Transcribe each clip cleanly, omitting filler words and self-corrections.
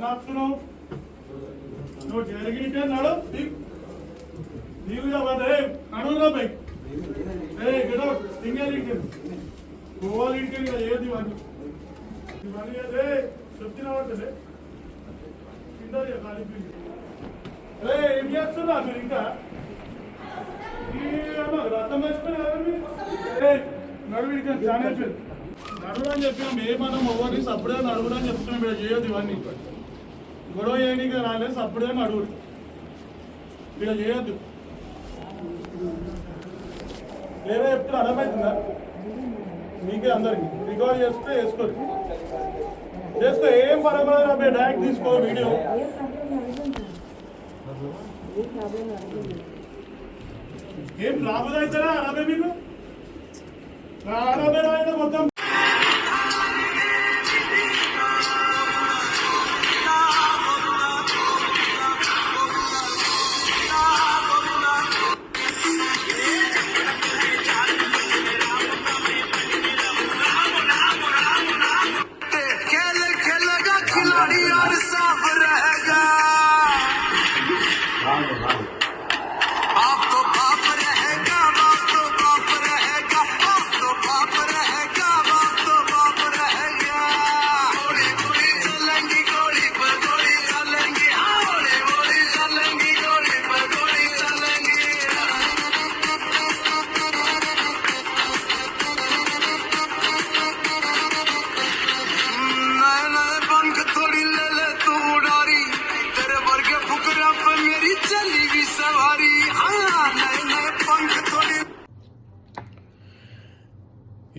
నన్ను నువ్వు జరిగితే నడు నీవు నడురా బై సింగల్ ఇంటి గోవా ఇంటి ఏది ఇవన్నీ అదే చెప్తున్నా పడుతుంది ఏం చేస్తున్నా మీరు ఇంకా రథం నడువు చాలా నడువు అని చెప్పినాం ఏమన్నా మొవ్వని సప్పుడే నడువుడు అని చెప్తున్నాం ఇక్కడ చేయొద్దు ఇవన్నీ గొడవ చేయడానికి రాలేదు సప్పుడే నడువుడు ఇక్కడ చేయొద్దు వేరే చెప్తున్నా అర్థమవుతుందా మీకే అందరికి రికార్డ్ చేస్తే చేసుకో ఏం పర్వాలేదు డైరెక్ట్ తీసుకో వీడియో ఏం రాబోదు అవుతారా అరవై మీకు అరవై అయితే మొత్తం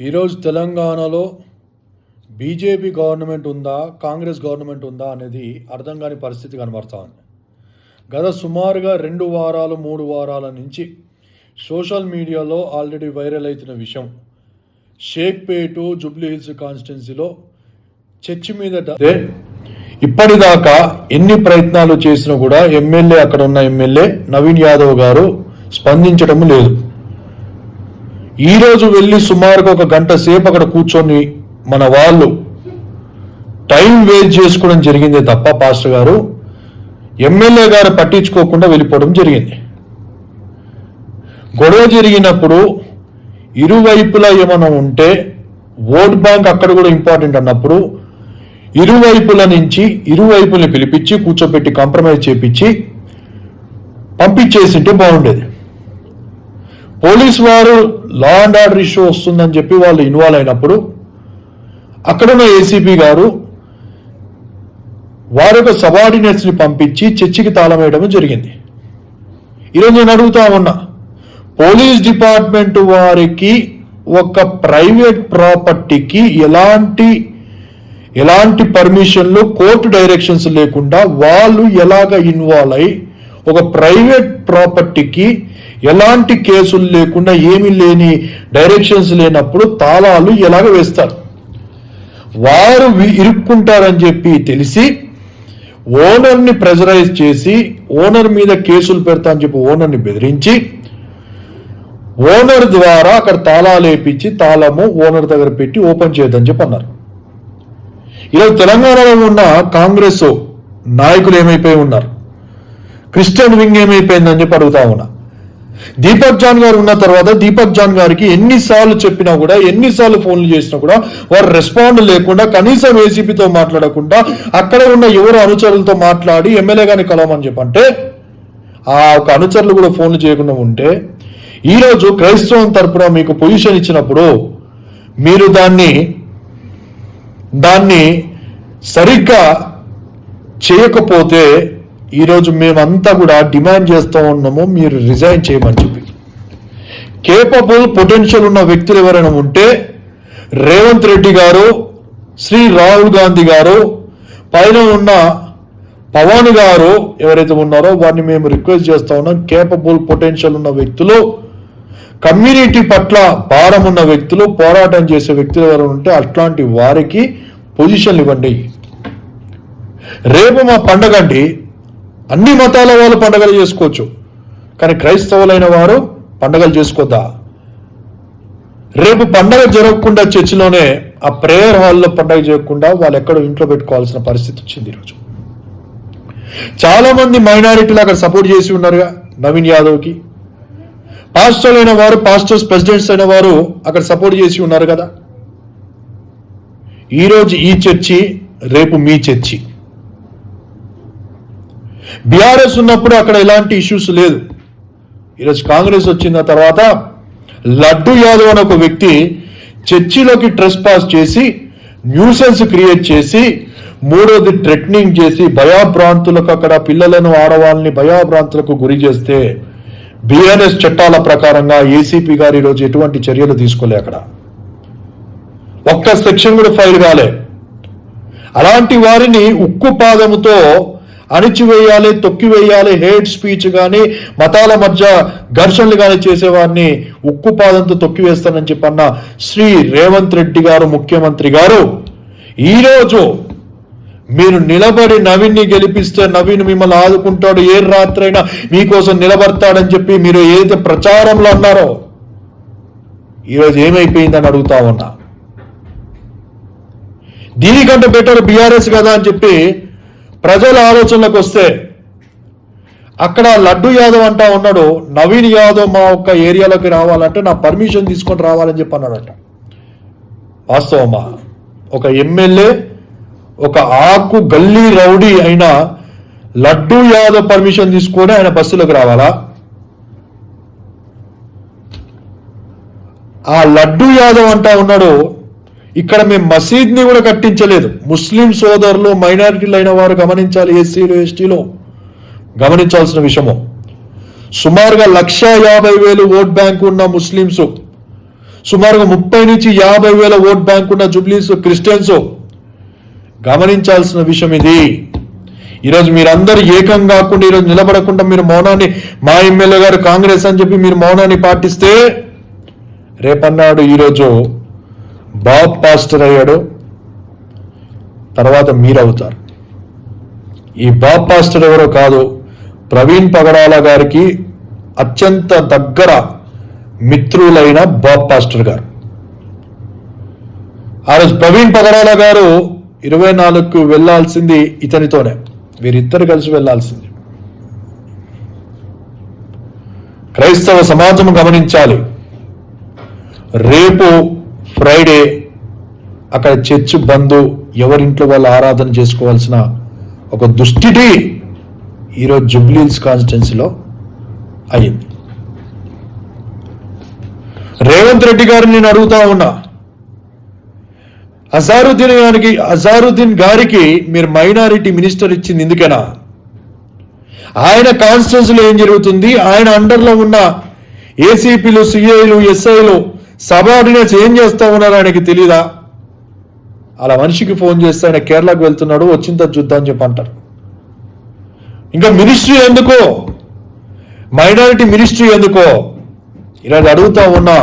ఈరోజు తెలంగాణలో బీజేపీ గవర్నమెంట్ ఉందా కాంగ్రెస్ గవర్నమెంట్ ఉందా అనేది అర్థం కాని పరిస్థితి కనబడతా ఉంది. గత సుమారుగా 2 వారాలు 3 వారాల నుంచి సోషల్ మీడియాలో ఆల్రెడీ వైరల్ అవుతున్న విషయం షేక్పేట జూబ్లీ హిల్స్ కాన్స్టిట్యున్సీలో చర్చి మీద ఇప్పటిదాకా ఎన్ని ప్రయత్నాలు చేసినా కూడా అక్కడ ఉన్న ఎమ్మెల్యే నవీన్ యాదవ్ గారు స్పందించడం లేదు. ఈరోజు వెళ్ళి సుమారుగా 1 గంట సేపు అక్కడ కూర్చొని మన వాళ్ళు టైం వేస్ట్ చేసుకోవడం జరిగిందే తప్ప పాస్టర్ గారు ఎమ్మెల్యే గారు పట్టించుకోకుండా వెళ్ళిపోవడం జరిగింది. గొడవ జరిగినప్పుడు ఇరువైపులా ఏమైనా ఉంటే ఓట్ బ్యాంక్ అక్కడ కూడా ఇంపార్టెంట్ అన్నప్పుడు ఇరువైపుల్ని పిలిపించి కూర్చోబెట్టి కాంప్రమైజ్ చేపించి పంపించేసింటే బాగుండేది. పోలీసు వారు లా అండ్ ఆర్డర్ ఇష్యూ వస్తుందని చెప్పి వాళ్ళు ఇన్వాల్వ్ అయినప్పుడు అక్కడున్న ఏసీపీ గారు వారి యొక్క సబార్డినేట్స్ని పంపించి చర్చికి తాళం వేయడం జరిగింది. ఈరోజు నేను అడుగుతా ఉన్నా, పోలీస్ డిపార్ట్మెంట్ వారికి ఒక ప్రైవేట్ ప్రాపర్టీకి ఎలాంటి పర్మిషన్లు కోర్టు డైరెక్షన్స్ లేకుండా వాళ్ళు ఎలాగ ఇన్వాల్వ్ అయి ఒక ప్రైవేట్ ప్రాపర్టీకి ఎలాంటి కేసులు లేకుండా ఏమీ లేని డైరెక్షన్స్ లేనప్పుడు తాళాలు ఎలాగ వేస్తారు? వారు ఇరుక్కుంటారని చెప్పి తెలిసి ఓనర్ని ప్రెజరైజ్ చేసి ఓనర్ మీద కేసులు పెడతా అని చెప్పి ఓనర్ని బెదిరించి ఓనర్ ద్వారా అక్కడ తాళాలు వేపించి తాళము ఓనర్ దగ్గర పెట్టి ఓపెన్ చేయొద్దని చెప్పి అన్నారు. ఈరోజు తెలంగాణలో ఉన్న కాంగ్రెస్ నాయకులు ఏమైపోయి ఉన్నారు, క్రిస్టియన్ వింగ్ ఏమైపోయిందని చెప్పి అడుగుతా ఉన్నా. దీపక్ జాన్ గారు ఉన్న తర్వాత దీపక్ జాన్ గారికి ఎన్నిసార్లు చెప్పినా కూడా ఎన్నిసార్లు ఫోన్లు చేసినా కూడా వారు రెస్పాండ్ లేకుండా కనీసం ఏసీపీతో మాట్లాడకుండా అక్కడ ఉన్న ఎవరు అనుచరులతో మాట్లాడి ఎమ్మెల్యే గారిని కలవమని చెప్పంటే ఆ ఒక అనుచరులు కూడా ఫోన్లు చేయకుండా ఉంటే ఈరోజు క్రైస్తవం తరపున మీకు పొజిషన్ ఇచ్చినప్పుడు మీరు దాన్ని సరిగ్గా చేయకపోతే ఈరోజు మేమంతా కూడా డిమాండ్ చేస్తూ ఉన్నాము, మీరు రిజైన్ చేయమని చెప్పి. కేపబుల్ పొటెన్షియల్ ఉన్న వ్యక్తులు ఎవరైనా ఉంటే రేవంత్ రెడ్డి గారు, శ్రీ రాహుల్ గాంధీ గారు, పైన ఉన్న పవన్ గారు ఎవరైతే ఉన్నారో వారిని మేము రిక్వెస్ట్ చేస్తూ ఉన్నాం. కేపబుల్ పొటెన్షియల్ ఉన్న వ్యక్తులు, కమ్యూనిటీ పట్ల భారం ఉన్న వ్యక్తులు, పోరాటం చేసే వ్యక్తులు ఎవరైనా ఉంటే అట్లాంటి వారికి పొజిషన్లు ఇవ్వండి. రేపు మా పండగ అండి, అన్ని మతాల వాళ్ళు పండుగలు చేసుకోవచ్చు, కానీ క్రైస్తవులైన వారు పండుగలు చేసుకోద్దా? రేపు పండగ జరగకుండా చర్చిలోనే ఆ ప్రేయర్ హాల్లో పండగ చేయకుండా వాళ్ళు ఎక్కడో ఇంట్లో పెట్టుకోవాల్సిన పరిస్థితి వచ్చింది ఈరోజు. చాలా మంది మైనారిటీలు అక్కడ సపోర్ట్ చేసి ఉన్నారుగా నవీన్ యాదవ్కి. పాస్టర్లు అయిన వారు, పాస్టర్స్ ప్రెసిడెంట్స్ అయిన వారు అక్కడ సపోర్ట్ చేసి ఉన్నారు కదా. ఈరోజు ఈ చర్చి, రేపు మీ చర్చి. బీఆర్ఎస్ ఉన్నప్పుడు అక్కడ ఎలాంటి ఇష్యూస్ లేదు. ఈరోజు కాంగ్రెస్ వచ్చిన తర్వాత లడ్డు యాదవ్ అనే ఒక వ్యక్తి చర్చిలోకి ట్రెస్ పాస్ చేసి న్యూసెన్స్ క్రియేట్ చేసి, మూడోది థ్రెటనింగ్ చేసి భయాభ్రాంతులకు, అక్కడ పిల్లలను ఆడవాళ్ళని భయాభ్రాంతులకు గురి చేస్తే బీఆర్ఎస్ చట్టాల ప్రకారంగా ఏసీపీ గారు ఈరోజు ఎటువంటి చర్యలు తీసుకోలే. అక్కడ ఒక్క సెక్షన్ కూడా ఫైల్ కాలే. అలాంటి వారిని ఉక్కు పాదముతో అణిచివేయాలి, తొక్కివేయాలి. హేట్ స్పీచ్ కానీ, మతాల మధ్య ఘర్షణలు కానీ చేసేవారిని ఉక్కు పాదంతో తొక్కివేస్తానని చెప్పన్న శ్రీ రేవంత్ రెడ్డి గారు, ముఖ్యమంత్రి గారు, ఈరోజు మీరు నిలబడి నవీన్ని గెలిపిస్తే నవీన్ మిమ్మల్ని ఆదుకుంటాడు, ఏ రాత్రైనా మీకోసం నిలబడతాడని చెప్పి మీరు ఏదైతే ప్రచారంలో అన్నారో ఈరోజు ఏమైపోయిందని అడుగుతా ఉన్నా. దీనికంటే బెటర్ బీఆర్ఎస్ కదా అని చెప్పి ప్రజల ఆలోచనలకు వస్తే, అక్కడ లడ్డు యాదవ్ అంటా ఉన్నాడు, నవీన్ యాదవ్ మా ఒక్క ఏరియాలోకి రావాలంటే నా పర్మిషన్ తీసుకొని రావాలని చెప్పి అన్నాడట. వాస్తవమా? ఒక ఎమ్మెల్యే, ఒక ఆకు గల్లీ రౌడీ అయిన లడ్డు యాదవ్ పర్మిషన్ తీసుకొని ఆయన బస్సులోకి రావాలా? ఆ లడ్డు యాదవ్ అంటా ఉన్నాడు, ఇక్కడ మేము మసీద్ని కూడా కట్టించలేదు. ముస్లిం సోదరులు, మైనారిటీలు అయిన వారు గమనించాలి, ఎస్సీలు ఎస్టీలు గమనించాల్సిన విషయము. సుమారుగా 1,50,000 ఓట్ బ్యాంక్ ఉన్న ముస్లింస్, సుమారుగా 30 నుంచి 50,000 ఓట్ బ్యాంక్ ఉన్న జుబ్లీస్, క్రిస్టియన్స్ గమనించాల్సిన విషయం ఇది. ఈరోజు మీరందరూ ఏకం కాకుండా, ఈరోజు నిలబడకుండా మీరు మౌనాన్ని, మా ఎమ్మెల్యే గారు కాంగ్రెస్ అని చెప్పి మీరు మౌనాన్ని పాటిస్తే, రేపన్నాడు ఈరోజు బాబ్ పాస్టర్ అయ్యాడు, తర్వాత మీరవుతారు. ఈ బాబ్ పాస్టర్ ఎవరో కాదు, ప్రవీణ్ పగడాల గారికి అత్యంత దగ్గర మిత్రులైన బాబ్ పాస్టర్ గారు. ఆ రోజు ప్రవీణ్ పగడాల గారు 24కు వెళ్లాల్సింది ఇతనితోనే, వీరిద్దరు కలిసి వెళ్లాల్సింది. క్రైస్తవ సమాజం గమనించాలి, రేపు ఫ్రైడే అక్కడ చర్చ్ బంధు, ఎవరింట్లో వాళ్ళు ఆరాధన చేసుకోవాల్సిన ఒక దుస్థితి ఈరోజు జుబ్లీహిల్స్ కాన్స్టిట్యున్సీలో అయింది. రేవంత్ రెడ్డి గారిని నేను అడుగుతా ఉన్నా, అజారుద్దీన్ గారికి మీరు మైనారిటీ మినిస్టర్ ఇచ్చింది ఎందుకనా? ఆయన కాన్స్టిట్యున్సీలో ఏం జరుగుతుంది, ఆయన అండర్లో ఉన్న ఏసీపీలు, సిఐలు, ఎస్ఐలు, సబార్డినేట్స్ ఏం చేస్తా ఉన్నారో ఆయనకి తెలీదా? అలా మనిషికి ఫోన్ చేస్తే ఆయన కేరళకు వెళ్తున్నాడు, వచ్చిన తర్వాత చూద్దాం అని చెప్పి అంటారు. ఇంకా మినిస్ట్రీ ఎందుకో, మైనారిటీ మినిస్ట్రీ ఎందుకో? ఈరోజు అడుగుతా ఉన్నా,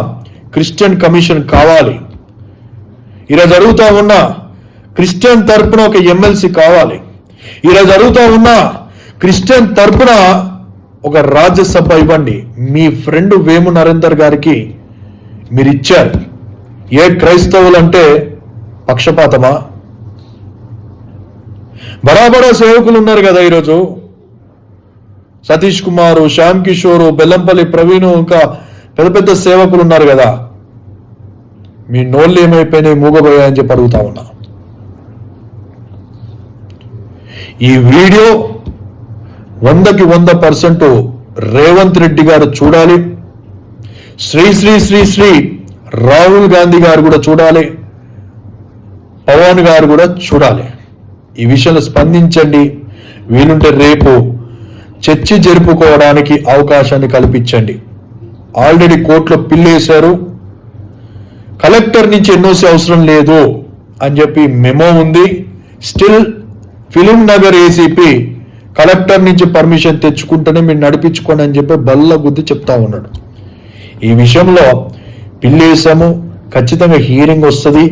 క్రిస్టియన్ కమిషన్ కావాలి. ఈరోజు అడుగుతా ఉన్నా, క్రిస్టియన్ తరపున ఒక ఎమ్మెల్సీ కావాలి. ఈరోజు అడుగుతా ఉన్నా, క్రిస్టియన్ తరపున ఒక రాజ్యసభ ఇవ్వండి. మీ ఫ్రెండ్ వేము నరేందర్ గారికి మీరు ఇచ్చారు. ఏ క్రైస్తవులు అంటే పక్షపాతమా? బరాబరా సేవకులు ఉన్నారు కదా ఈరోజు, సతీష్ కుమారు, శ్యామ్ కిషోరు, బెల్లంపల్లి ప్రవీణు, ఇంకా పెద్ద పెద్ద సేవకులు ఉన్నారు కదా. మీ నోళ్ళు ఏమైపోయినాయి, మూగబోయాయని చెప్పి అడుగుతా ఉన్నా. ఈ వీడియో 100కి 100% రేవంత్ రెడ్డి గారు చూడాలి. శ్రీ శ్రీ శ్రీ శ్రీ రాహుల్ గాంధీ గారు కూడా చూడాలి, పవన్ గారు కూడా చూడాలి. ఈ విషయంలో స్పందించండి. వీలుంటే రేపు చర్చ జరుపుకోవడానికి అవకాశాన్ని కల్పించండి. ఆల్రెడీ కోర్టులో పిల్లేశారు. కలెక్టర్ నుంచి ఎన్ఓసి అవసరం లేదు అని చెప్పి మెమో ఉంది. Still film Nagar ACP collector నుంచి పర్మిషన్ తెచ్చుకుంటేనే మీరు నడిపించుకోండి అని చెప్పి బల్ల గుద్ది చెప్తా ఉన్నాడు. ఈ విషయంలో పిల్లేసాము, ఖచ్చితంగా హీరింగ్ వస్తుంది.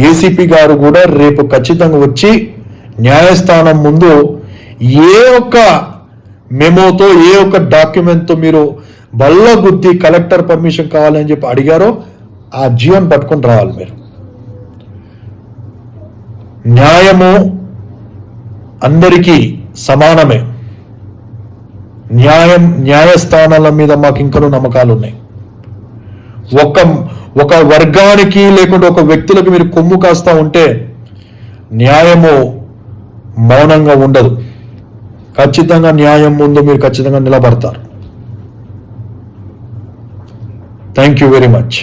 ఏసీపీ గారు కూడా రేపు ఖచ్చితంగా వచ్చి న్యాయస్థానం ముందు ఏ ఒక్క మెమోతో, ఏ ఒక్క డాక్యుమెంట్తో మీరు బల్ల గుద్ది కలెక్టర్ పర్మిషన్ కావాలని చెప్పి అడిగారో ఆ జీవన్ పట్టుకొని రావాలి. మీరు న్యాయము అందరికీ సమానమే. న్యాయస్థానాల మీద మాకు ఇంకనూ నమ్మకాలు ఉన్నాయి. ఒక వర్గానికి లేకుంటే ఒక వ్యక్తులకు మీరు కొమ్ము కాస్తా ఉంటే న్యాయము మౌనంగా ఉండదు. ఖచ్చితంగా న్యాయం ముందు మీరు ఖచ్చితంగా నిలబడతారు. Thank you very much.